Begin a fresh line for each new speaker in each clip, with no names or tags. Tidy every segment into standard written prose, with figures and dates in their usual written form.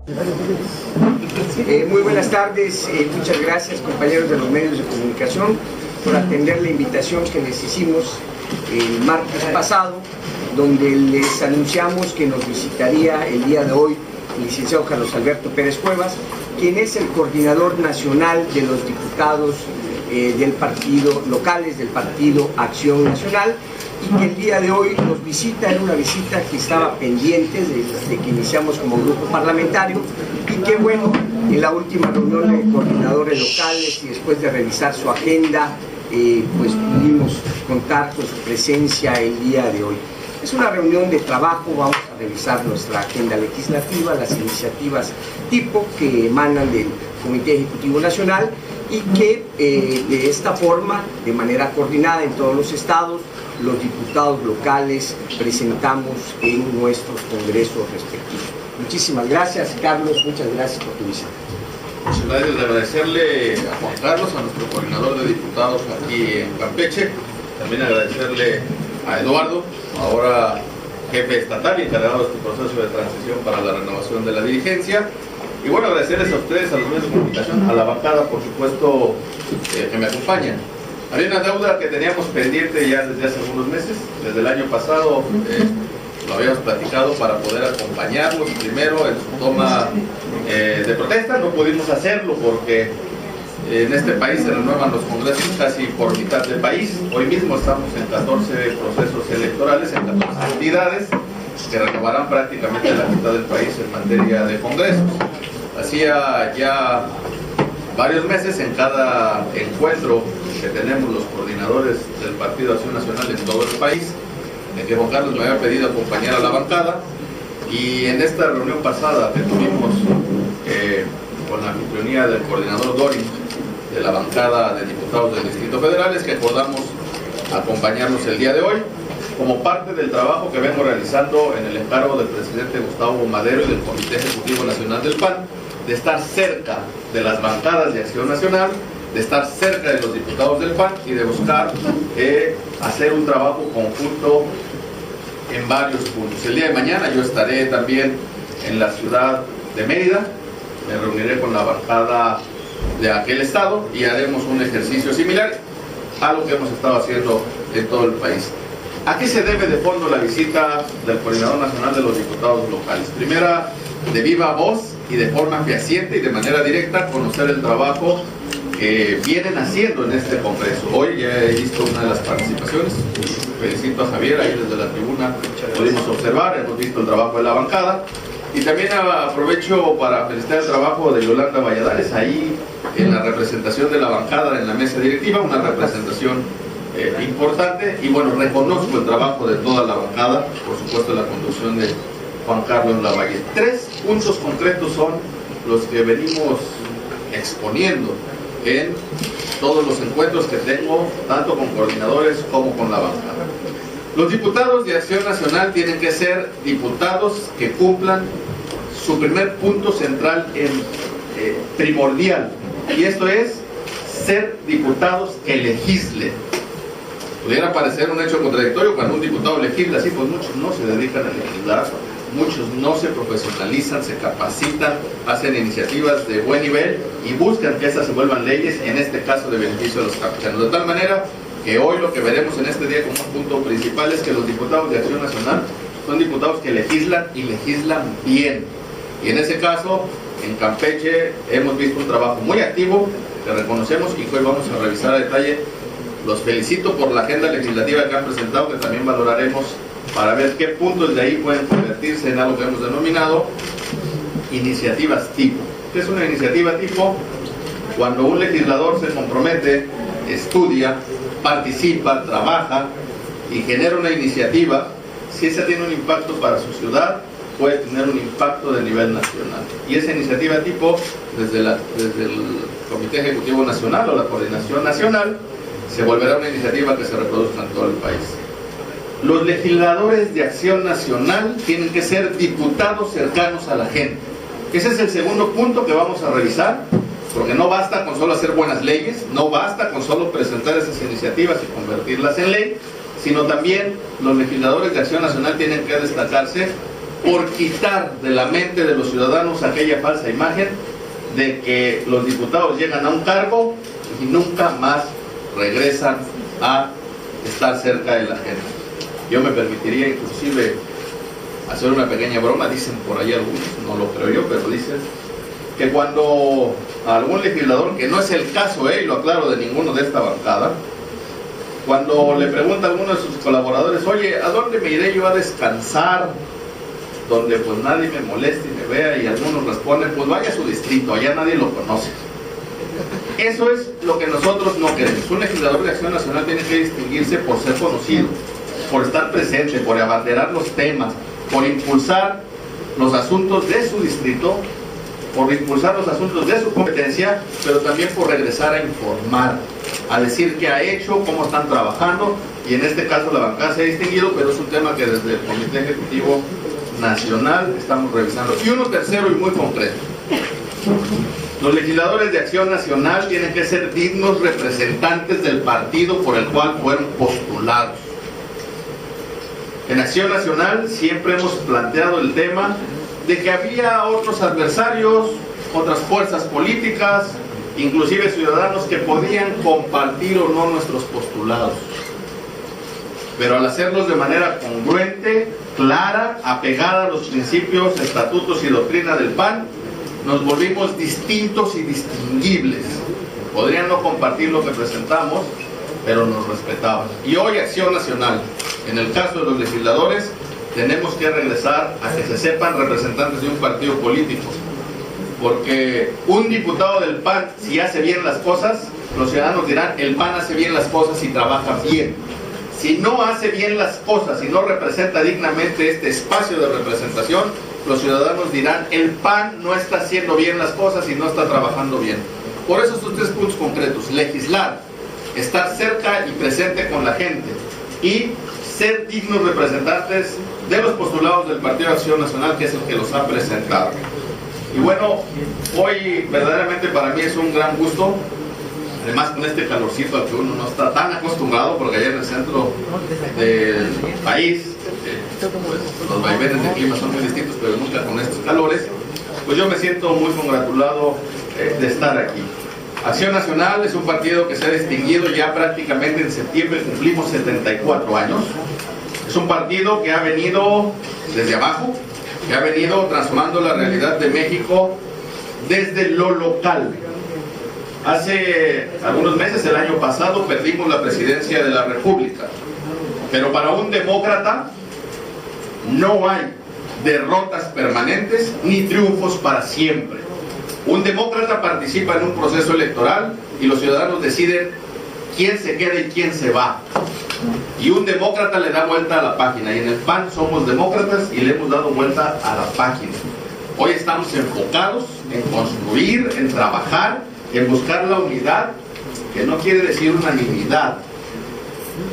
Muy buenas tardes, muchas gracias compañeros de los medios de comunicación por atender la invitación que les hicimos el martes pasado, donde les anunciamos que nos visitaría el día de hoy el licenciado Carlos Alberto Pérez Cuevas, quien es el coordinador nacional de los diputados del partido, locales del Partido Acción Nacional, y que el día de hoy nos visita en una visita que estaba pendiente desde que iniciamos como grupo parlamentario, y que bueno, en la última reunión de coordinadores locales y después de revisar su agenda, pues pudimos contar con su presencia el día de hoy. Es una reunión de trabajo, vamos a revisar nuestra agenda legislativa, las iniciativas tipo que emanan del Comité Ejecutivo Nacional, y que de esta forma, de manera coordinada en todos los estados, los diputados locales presentamos en nuestros congresos respectivos. Muchísimas gracias, Carlos, muchas gracias por tu visita.
Muchas gracias, de agradecerle a Juan Carlos, a nuestro coordinador de diputados aquí en Campeche, también agradecerle a Eduardo, ahora jefe estatal y encargado de este proceso de transición para la renovación de la dirigencia. Y bueno, agradecerles a ustedes, a los medios de comunicación, a la bancada, por supuesto, que me acompañan. Había una deuda que teníamos pendiente ya desde hace algunos meses, desde el año pasado lo habíamos platicado para poder acompañarlos primero en su toma de protesta. No pudimos hacerlo porque en este país se renuevan los congresos casi por mitad del país. Hoy mismo estamos en 14 procesos electorales, en 14 entidades que renovarán prácticamente la mitad del país en materia de congresos. Hacía ya varios meses en cada encuentro que tenemos los coordinadores del Partido Acción Nacional en todo el país, en que Juan Carlos me había pedido acompañar a la bancada, y en esta reunión pasada que tuvimos con la anfitrionía del coordinador Dorin de la bancada de diputados del Distrito Federal, es que acordamos acompañarnos el día de hoy como parte del trabajo que vengo realizando en el encargo del presidente Gustavo Madero y del Comité Ejecutivo Nacional del PAN, de estar cerca de las bancadas de Acción Nacional, de estar cerca de los diputados del PAN y de buscar hacer un trabajo conjunto en varios puntos. El día de mañana yo estaré también en la ciudad de Mérida, me reuniré con la bancada de aquel estado y haremos un ejercicio similar a lo que hemos estado haciendo en todo el país. ¿A qué se debe de fondo la visita del Coordinador Nacional de los Diputados Locales? Primera, de viva voz y de forma fehaciente y de manera directa, conocer el trabajo que vienen haciendo en este congreso. Hoy ya he visto una de las participaciones, felicito a Javier, ahí desde la tribuna pudimos observar, hemos visto el trabajo de la bancada, y también aprovecho para felicitar el trabajo de Yolanda Valladares, ahí en la representación de la bancada en la mesa directiva, una representación importante, y bueno, reconozco el trabajo de toda la bancada, por supuesto la conducción de Juan Carlos Lavalle. 3 puntos concretos son los que venimos exponiendo en todos los encuentros que tengo, tanto con coordinadores como con la bancada. Los diputados de Acción Nacional tienen que ser diputados que cumplan su primer punto central primordial, y esto es ser diputados que legislen. Pudiera parecer un hecho contradictorio cuando un diputado legisla, así pues muchos no se dedican a legislar, muchos no se profesionalizan, se capacitan, hacen iniciativas de buen nivel y buscan que esas se vuelvan leyes, en este caso de beneficio de los campechanos. De tal manera que hoy lo que veremos en este día como un punto principal es que los diputados de Acción Nacional son diputados que legislan y legislan bien. Y en ese caso, en Campeche hemos visto un trabajo muy activo que reconocemos y que hoy vamos a revisar a detalle. Los felicito por la agenda legislativa que han presentado, que también valoraremos para ver qué puntos de ahí pueden convertirse en algo que hemos denominado iniciativas tipo. ¿Qué es una iniciativa tipo? Cuando un legislador se compromete, estudia, participa, trabaja y genera una iniciativa, si esa tiene un impacto para su ciudad, puede tener un impacto de nivel nacional. Y esa iniciativa tipo, desde el Comité Ejecutivo Nacional o la Coordinación Nacional, se volverá una iniciativa que se reproduzca en todo el país. Los legisladores de Acción Nacional tienen que ser diputados cercanos a la gente. Ese es el segundo punto que vamos a revisar, porque no basta con solo hacer buenas leyes, no basta con solo presentar esas iniciativas y convertirlas en ley, sino también los legisladores de Acción Nacional tienen que destacarse por quitar de la mente de los ciudadanos aquella falsa imagen de que los diputados llegan a un cargo y nunca más regresan a estar cerca de la gente. Yo me permitiría inclusive hacer una pequeña broma, dicen por ahí algunos, no lo creo yo, pero dicen que cuando algún legislador, que no es el caso, y lo aclaro, de ninguno de esta bancada, cuando le pregunta a alguno de sus colaboradores, oye, ¿a dónde me iré yo a descansar? Donde pues nadie me moleste y me vea, y algunos responden, pues vaya a su distrito, allá nadie lo conoce. Eso es lo que nosotros no queremos. Un legislador de Acción Nacional tiene que distinguirse por ser conocido, por estar presente, por abanderar los temas, por impulsar los asuntos de su distrito, por impulsar los asuntos de su competencia, pero también por regresar a informar, a decir qué ha hecho, cómo están trabajando, y en este caso la bancada se ha distinguido, pero es un tema que desde el Comité Ejecutivo Nacional estamos revisando. Y uno tercero y muy concreto: los legisladores de Acción Nacional tienen que ser dignos representantes del partido por el cual fueron postulados. En Acción Nacional siempre hemos planteado el tema de que había otros adversarios, otras fuerzas políticas, inclusive ciudadanos que podían compartir o no nuestros postulados. Pero al hacerlos de manera congruente, clara, apegada a los principios, estatutos y doctrina del PAN, nos volvimos distintos y distinguibles. Podrían no compartir lo que presentamos, pero nos respetaban. Y hoy Acción Nacional, en el caso de los legisladores, tenemos que regresar a que se sepan representantes de un partido político, porque un diputado del PAN, si hace bien las cosas, los ciudadanos dirán, el PAN hace bien las cosas y trabaja bien. Si no hace bien las cosas y no representa dignamente este espacio de representación, los ciudadanos dirán, el PAN no está haciendo bien las cosas y no está trabajando bien. Por eso estos tres puntos concretos: legislar, estar cerca y presente con la gente, y ser dignos representantes de los postulados del Partido de Acción Nacional, que es el que los ha presentado. Y bueno, hoy verdaderamente para mí es un gran gusto, además con este calorcito al que uno no está tan acostumbrado, porque allá en el centro del país pues, los vaivenes de clima son muy distintos, pero nunca con estos calores. Pues yo me siento muy congratulado de estar aquí. Acción Nacional es un partido que se ha distinguido ya prácticamente en septiembre, cumplimos 74 años. Es un partido que ha venido desde abajo, que ha venido transformando la realidad de México desde lo local. Hace algunos meses, el año pasado, perdimos la presidencia de la República, pero para un demócrata no hay derrotas permanentes ni triunfos para siempre. Un demócrata participa en un proceso electoral y los ciudadanos deciden quién se queda y quién se va. Y un demócrata le da vuelta a la página, y en el PAN somos demócratas y le hemos dado vuelta a la página. Hoy estamos enfocados en construir, en trabajar, en buscar la unidad, que no quiere decir unanimidad.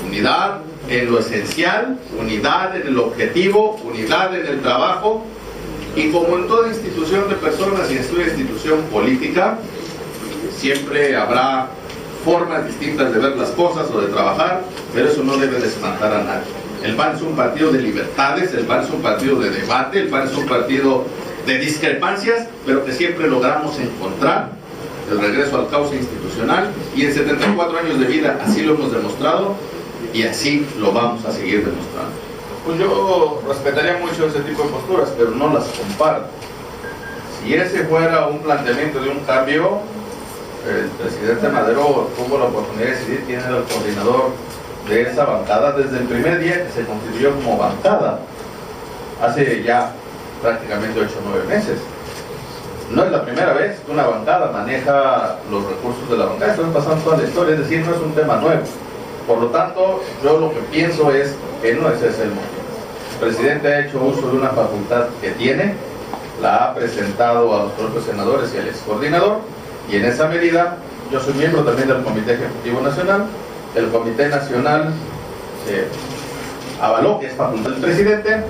Unidad en lo esencial, unidad en el objetivo, unidad en el trabajo. Y como en toda institución de personas y en toda institución política, siempre habrá formas distintas de ver las cosas o de trabajar, pero eso no debe desmantar a nadie. El PAN es un partido de libertades, el PAN es un partido de debate, el PAN es un partido de discrepancias, pero que siempre logramos encontrar el regreso al cauce institucional, y en 74 años de vida así lo hemos demostrado y así lo vamos a seguir demostrando. Pues yo respetaría mucho ese tipo de posturas, pero no las comparto. Si ese fuera un planteamiento de un cambio, el presidente Madero tuvo la oportunidad de decidir quién era el coordinador de esa bancada desde el primer día que se constituyó como bancada, hace ya prácticamente 8 o 9 meses. No es la primera vez que una bancada maneja los recursos de la bancada, esto es pasando toda la historia, es decir, no es un tema nuevo. Por lo tanto, yo lo que pienso es que no ese es el motivo. El presidente ha hecho uso de una facultad que tiene, la ha presentado a los propios senadores y al excoordinador, y en esa medida, yo soy miembro también del Comité Ejecutivo Nacional. El Comité Nacional avaló que es facultad del presidente,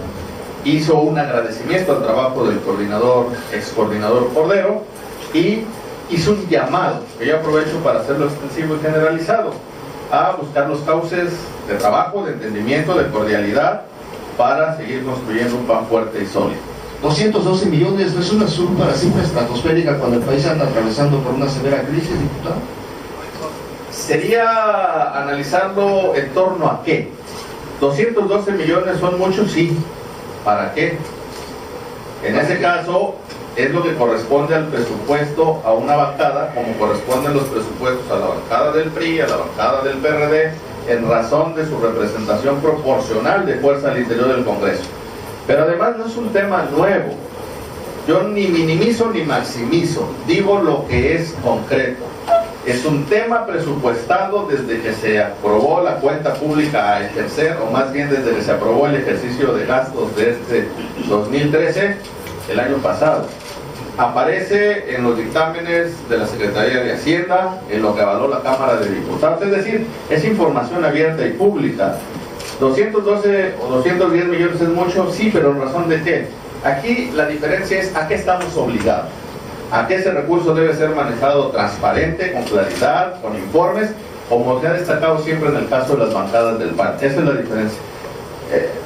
hizo un agradecimiento al trabajo del coordinador, excoordinador Cordero, y hizo un llamado, que yo aprovecho para hacerlo extensivo y generalizado, a buscar los cauces de trabajo, de entendimiento, de cordialidad, para seguir construyendo un PAN fuerte y sólido.
212 millones no es una suma simple estratosférica cuando el país anda atravesando por una severa crisis, diputado.
Sería analizarlo en torno a qué. 212 millones son muchos, sí. ¿Para qué? En ese caso es lo que corresponde al presupuesto a una bancada, como corresponden los presupuestos a la bancada del PRI, a la bancada del PRD, en razón de su representación proporcional de fuerza al interior del Congreso. Pero además no es un tema nuevo. Yo ni minimizo ni maximizo, digo lo que es concreto. Es un tema presupuestado desde que se aprobó la cuenta pública a ejercer, o más bien desde que se aprobó el ejercicio de gastos de este 2013, el año pasado. Aparece en los dictámenes de la Secretaría de Hacienda, en lo que avaló la Cámara de Diputados, es decir, es información abierta y pública. 212 o 210 millones es mucho, sí, pero ¿en razón de qué? Aquí la diferencia es a qué estamos obligados, a que ese recurso debe ser manejado transparente, con claridad, con informes, como se ha destacado siempre en el caso de las bancadas del PAN. Esa es la diferencia.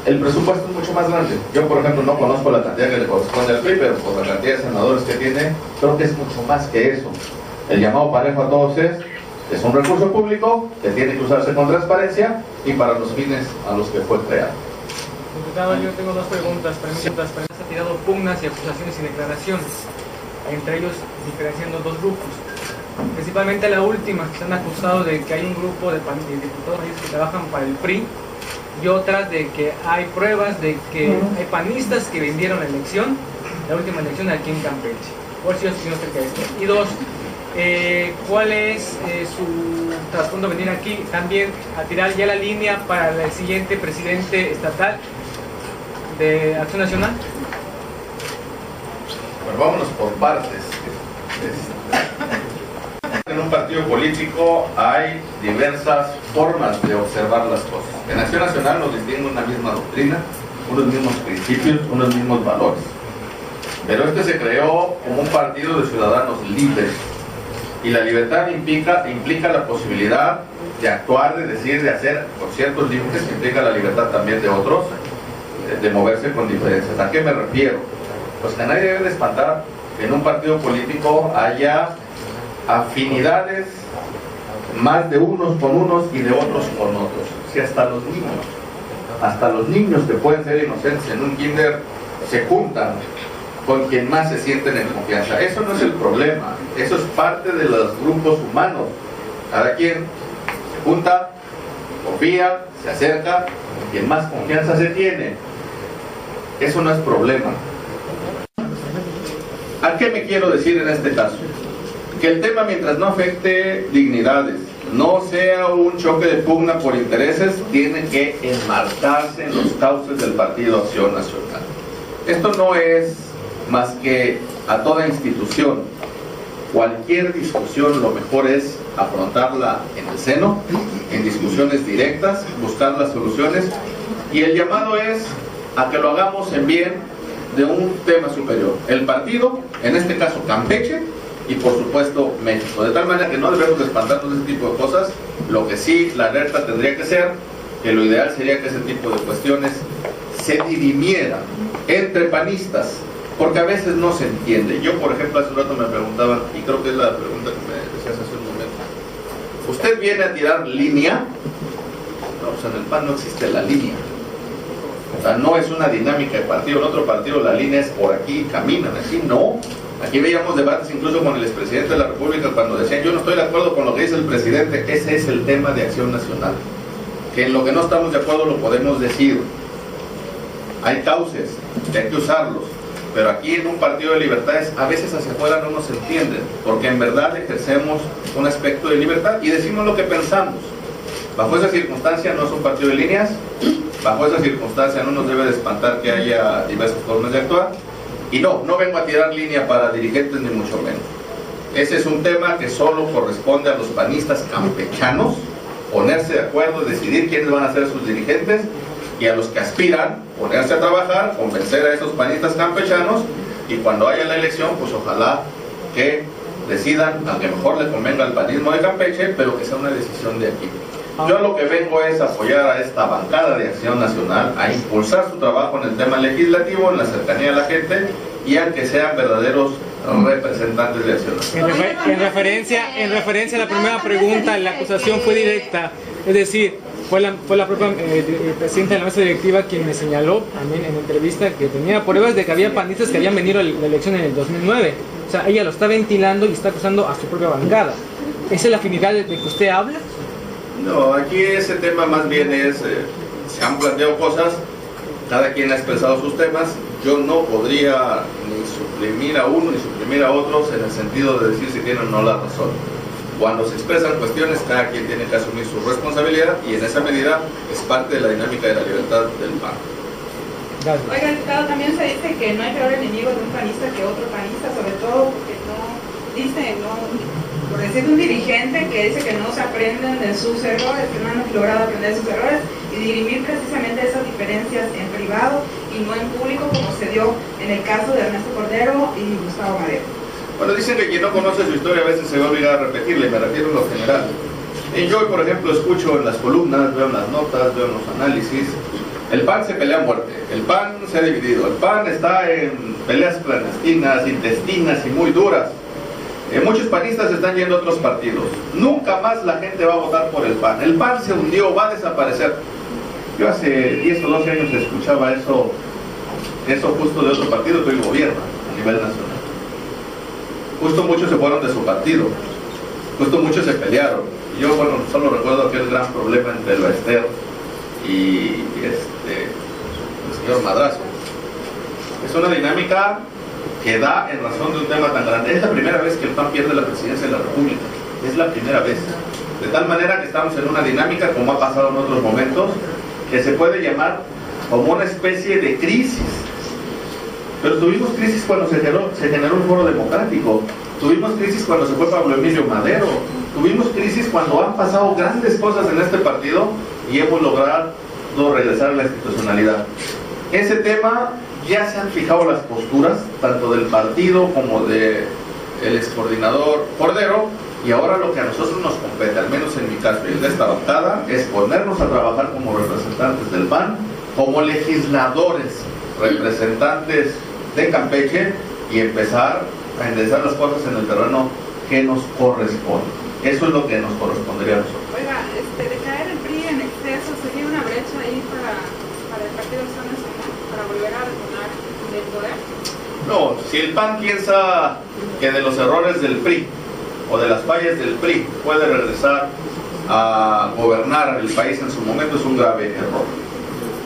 El presupuesto es mucho más grande. Yo, por ejemplo, no conozco la cantidad que le corresponde al PRI, pero por la cantidad de senadores que tiene, creo que es mucho más que eso. El llamado parejo a todos es un recurso público que tiene que usarse con transparencia y para los fines a los que fue creado.
Diputado, yo tengo dos preguntas. Se ha tirado pugnas y acusaciones y declaraciones, entre ellos diferenciando dos grupos. Principalmente la última, se han acusado de que hay un grupo de diputados que trabajan para el PRI y otras de que hay pruebas de que hay panistas que vendieron la última elección aquí en Campeche. Por si yo no sé qué es. Y dos, ¿cuál es su trasfondo venir aquí también a tirar ya la línea para el siguiente presidente estatal de Acción Nacional?
Bueno, vámonos por partes. En un partido político hay diversas formas de observar las cosas. En Acción Nacional nos distingue una misma doctrina, unos mismos principios, unos mismos valores. Pero este se creó como un partido de ciudadanos libres. Y la libertad implica la posibilidad de actuar, de decir, de hacer, por ciertos límites, que implica la libertad también de otros, de moverse con diferencias. ¿A qué me refiero? Pues que nadie debe de espantar que en un partido político haya afinidades más de unos con unos y de otros con otros. Si hasta los niños que pueden ser inocentes en un kinder se juntan con quien más se sienten en confianza. Eso no es el problema, eso es parte de los grupos humanos. Cada quien se junta, confía, se acerca con quien más confianza se tiene. Eso no es problema. ¿A qué me quiero decir en este caso? Que el tema, mientras no afecte dignidades, no sea un choque de pugna por intereses, tiene que enmarcarse en los cauces del Partido Acción Nacional. Esto no es más que a toda institución. Cualquier discusión, lo mejor es afrontarla en el seno, en discusiones directas, buscar las soluciones, y el llamado es a que lo hagamos en bien de un tema superior. El partido, en este caso Campeche, y por supuesto México. De tal manera que no debemos espantarnos de ese tipo de cosas. Lo que sí, la alerta tendría que ser que lo ideal sería que ese tipo de cuestiones se dirimieran entre panistas, porque a veces no se entiende. Yo, por ejemplo, hace un rato me preguntaban, y creo que es la pregunta que me decías hace un momento: ¿usted viene a tirar línea? No, pues en el PAN no existe la línea. O sea, no es una dinámica de partido. En otro partido la línea es por aquí, caminan, aquí no. Aquí veíamos debates incluso con el expresidente de la República cuando decían: yo no estoy de acuerdo con lo que dice el presidente. Ese es el tema de Acción Nacional, que en lo que no estamos de acuerdo lo podemos decir. Hay cauces, hay que usarlos, pero aquí en un partido de libertades a veces hacia afuera no nos entienden, porque en verdad ejercemos un aspecto de libertad y decimos lo que pensamos. Bajo esa circunstancia no es un partido de líneas, bajo esa circunstancia no nos debe de espantar que haya diversas formas de actuar. Y no vengo a tirar línea para dirigentes ni mucho menos. Ese es un tema que solo corresponde a los panistas campechanos, ponerse de acuerdo, decidir quiénes van a ser sus dirigentes, y a los que aspiran, ponerse a trabajar, convencer a esos panistas campechanos, y cuando haya la elección, pues ojalá que decidan, aunque mejor le convenga al panismo de Campeche, pero que sea una decisión de aquí. Yo lo que vengo es apoyar a esta bancada de Acción Nacional, a impulsar su trabajo en el tema legislativo, en la cercanía a la gente y a que sean verdaderos representantes de Acción Nacional.
En referencia a la primera pregunta, la acusación fue directa, es decir, fue la propia presidenta de la mesa directiva quien me señaló también en entrevista que tenía pruebas de que había panistas que habían venido a la elección en el 2009. O sea, ella lo está ventilando y está acusando a su propia bancada. ¿Esa es la afinidad de que usted habla?
No, aquí ese tema más bien es, se han planteado cosas, cada quien ha expresado sus temas, yo no podría ni suprimir a uno ni suprimir a otros en el sentido de decir si tienen o no la razón. Cuando se expresan cuestiones, cada quien tiene que asumir su responsabilidad y en esa medida es parte de la dinámica de la libertad del PAN.
Oiga, diputado, también se dice que no hay peor enemigo de un panista que otro panista, sobre todo porque por decir un dirigente que dice que no se aprenden de sus errores, que no han logrado aprender de sus errores y dirimir precisamente esas diferencias en privado y no en público, como se dio en el caso de Ernesto Cordero y Gustavo Madero.
Bueno, dicen que quien no conoce su historia a veces se ve obligado a repetirle, me refiero a lo general. Yo, por ejemplo, escucho en las columnas, veo en las notas, veo en los análisis, el PAN se pelea a muerte, el PAN se ha dividido, el PAN está en peleas clandestinas, intestinas y muy duras. Muchos panistas están yendo a otros partidos. Nunca más la gente va a votar por el PAN. El PAN se hundió, va a desaparecer. Yo hace 10 o 12 años escuchaba eso justo de otro partido que hoy gobierna a nivel nacional. Justo muchos se fueron de su partido. Justo muchos se pelearon. Yo, bueno, solo recuerdo aquel gran problema entre el Baester y el señor Madrazo. Es una dinámica que da en razón de un tema tan grande. Es la primera vez que el PAN pierde la presidencia de la República. Es la primera vez. De tal manera que estamos en una dinámica, como ha pasado en otros momentos, que se puede llamar como una especie de crisis. Pero tuvimos crisis cuando se generó un foro democrático. Tuvimos crisis cuando se fue Pablo Emilio Madero. Tuvimos crisis cuando han pasado grandes cosas en este partido y hemos logrado regresar a la institucionalidad. Ese tema ya se han fijado las posturas, tanto del partido como del excoordinador Cordero, y ahora lo que a nosotros nos compete, al menos en mi caso y de esta bancada, es ponernos a trabajar como representantes del PAN, como legisladores, representantes de Campeche, y empezar a enderezar las cosas en el terreno que nos corresponde. Eso es lo que nos correspondería a nosotros.
Oiga, de caer el PRI en exceso, ¿sería una brecha ahí para el Partido Acción Nacional, para volver a retomar el poder?
No, si el PAN piensa que de los errores del PRI o de las fallas del PRI puede regresar a gobernar el país en su momento, es un grave error.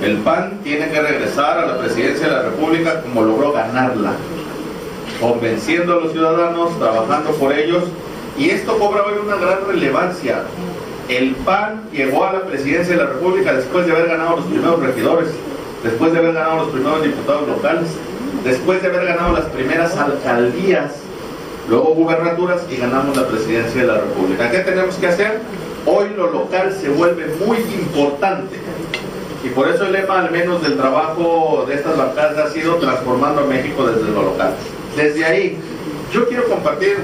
El PAN tiene que regresar a la presidencia de la República como logró ganarla, convenciendo a los ciudadanos, trabajando por ellos, y esto cobra hoy una gran relevancia. El PAN llegó a la presidencia de la República después de haber ganado los primeros regidores, después de haber ganado los primeros diputados locales, después de haber ganado las primeras alcaldías, luego gubernaturas, y ganamos la presidencia de la República. ¿Qué tenemos que hacer? Hoy lo local se vuelve muy importante, y por eso el lema, al menos del trabajo de estas bancadas, ha sido transformando a México desde lo local. Desde ahí, yo quiero compartir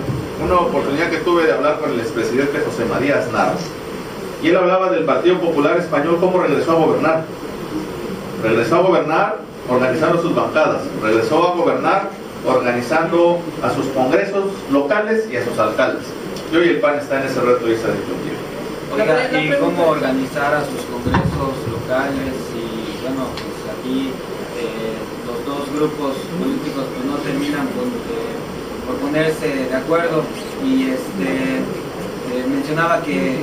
una oportunidad que tuve de hablar con el expresidente José María Aznar, y él hablaba del Partido Popular Español, cómo regresó a gobernar. Regresó a gobernar organizando sus bancadas, regresó a gobernar organizando a sus congresos locales y a sus alcaldes. Y hoy el PAN está en ese reto y esa disyuntiva.
Oiga, ¿y cómo organizar a sus congresos locales? Y bueno, pues aquí los dos grupos políticos pues no terminan por ponerse de acuerdo, y mencionaba que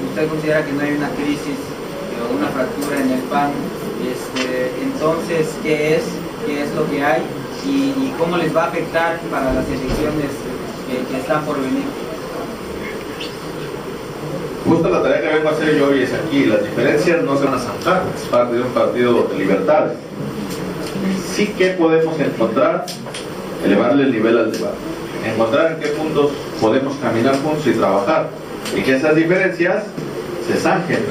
usted considera que no hay una crisis o una fractura en el PAN. Entonces, ¿qué es lo que hay y cómo les va a afectar para las elecciones que están por venir?
Justo la tarea que vengo a hacer yo hoy es aquí. Las diferencias no se van a zanjar, es parte de un partido de libertades. Sí que podemos encontrar, elevarle el nivel al debate, encontrar en qué puntos podemos caminar juntos y trabajar, y que esas diferencias se zanjen.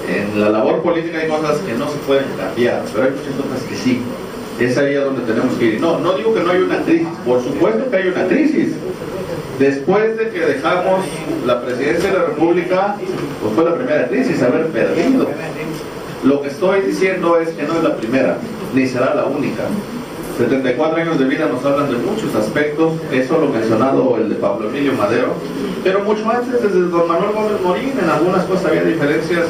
En la labor política hay cosas que no se pueden cambiar, pero hay muchas cosas que sí. Es ahí a donde tenemos que ir. No digo que no hay una crisis, por supuesto que hay una crisis, Después de que dejamos la presidencia de la República, pues fue la primera crisis, haber perdido. Lo que estoy diciendo es que no es la primera, ni será la única. 74 años de vida nos hablan de muchos aspectos, eso lo mencionado el de Pablo Emilio Madero, pero mucho antes, desde don Manuel Gómez Morín, en algunas cosas había diferencias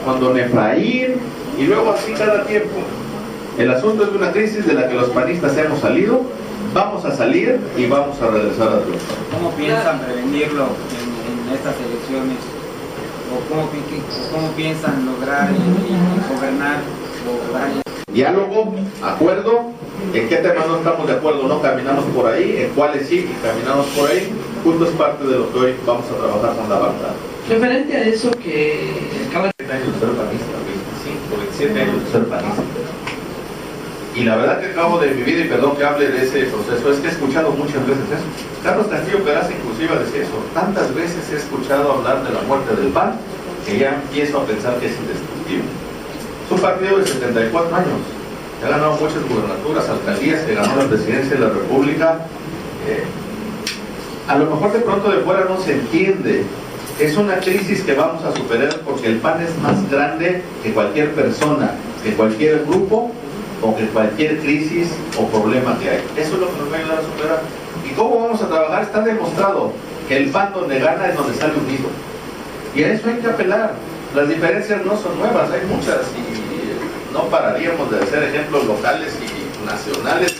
con don Efraín, y luego así cada tiempo. El asunto es de una crisis de la que los panistas hemos salido, vamos a salir y vamos a regresar a Dios.
¿Cómo piensan prevenirlo en estas elecciones? ¿O cómo piensan lograr gobernar?
Diálogo, acuerdo, en qué temas no estamos de acuerdo, no caminamos por ahí, en cuáles sí y caminamos por ahí, justo es parte de lo que hoy vamos a trabajar con la bancada.
Referente a eso que acaba de...
20 años de ser panista, 25, 27 años de ser panista. Y la verdad que acabo de mi vida, y perdón que hable de ese proceso, es que he escuchado muchas veces eso. Carlos Castillo Peraza inclusive decía eso. Tantas veces he escuchado hablar de la muerte del PAN que ya empiezo a pensar que es indestructible. Es un partido de 74 años, que ha ganado muchas gubernaturas, alcaldías, que ganó la presidencia de la República. A lo mejor de pronto de fuera no se entiende. Es una crisis que vamos a superar porque el PAN es más grande que cualquier persona, que cualquier grupo o que cualquier crisis o problema que hay. Eso es lo que nos va a ayudar a superar. ¿Y cómo vamos a trabajar? Está demostrado que el PAN donde gana es donde sale unido. Y a eso hay que apelar. Las diferencias no son nuevas, hay muchas y no pararíamos de hacer ejemplos locales y nacionales,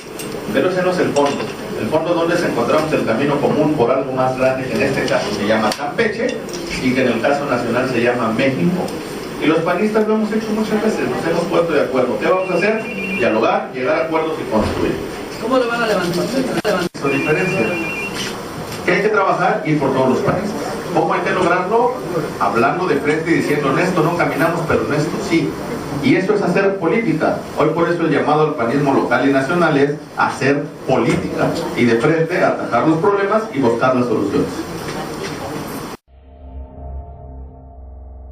pero ese no es el fondo. El fondo es donde encontramos el camino común por algo más grande que en este caso se llama Campeche y que en el caso nacional se llama México. Y los panistas lo hemos hecho muchas veces, nos hemos puesto de acuerdo. ¿Qué vamos a hacer? Dialogar, llegar a acuerdos y construir.
¿Cómo lo van a levantar?
Son diferencias. Que hay que trabajar y por todos los panistas. ¿Cómo hay que lograrlo? Hablando de frente y diciendo, en esto no caminamos, pero en esto sí. Y eso es hacer política. Hoy por eso el llamado al panismo local y nacional es hacer política. Y de frente atajar los problemas y buscar las soluciones.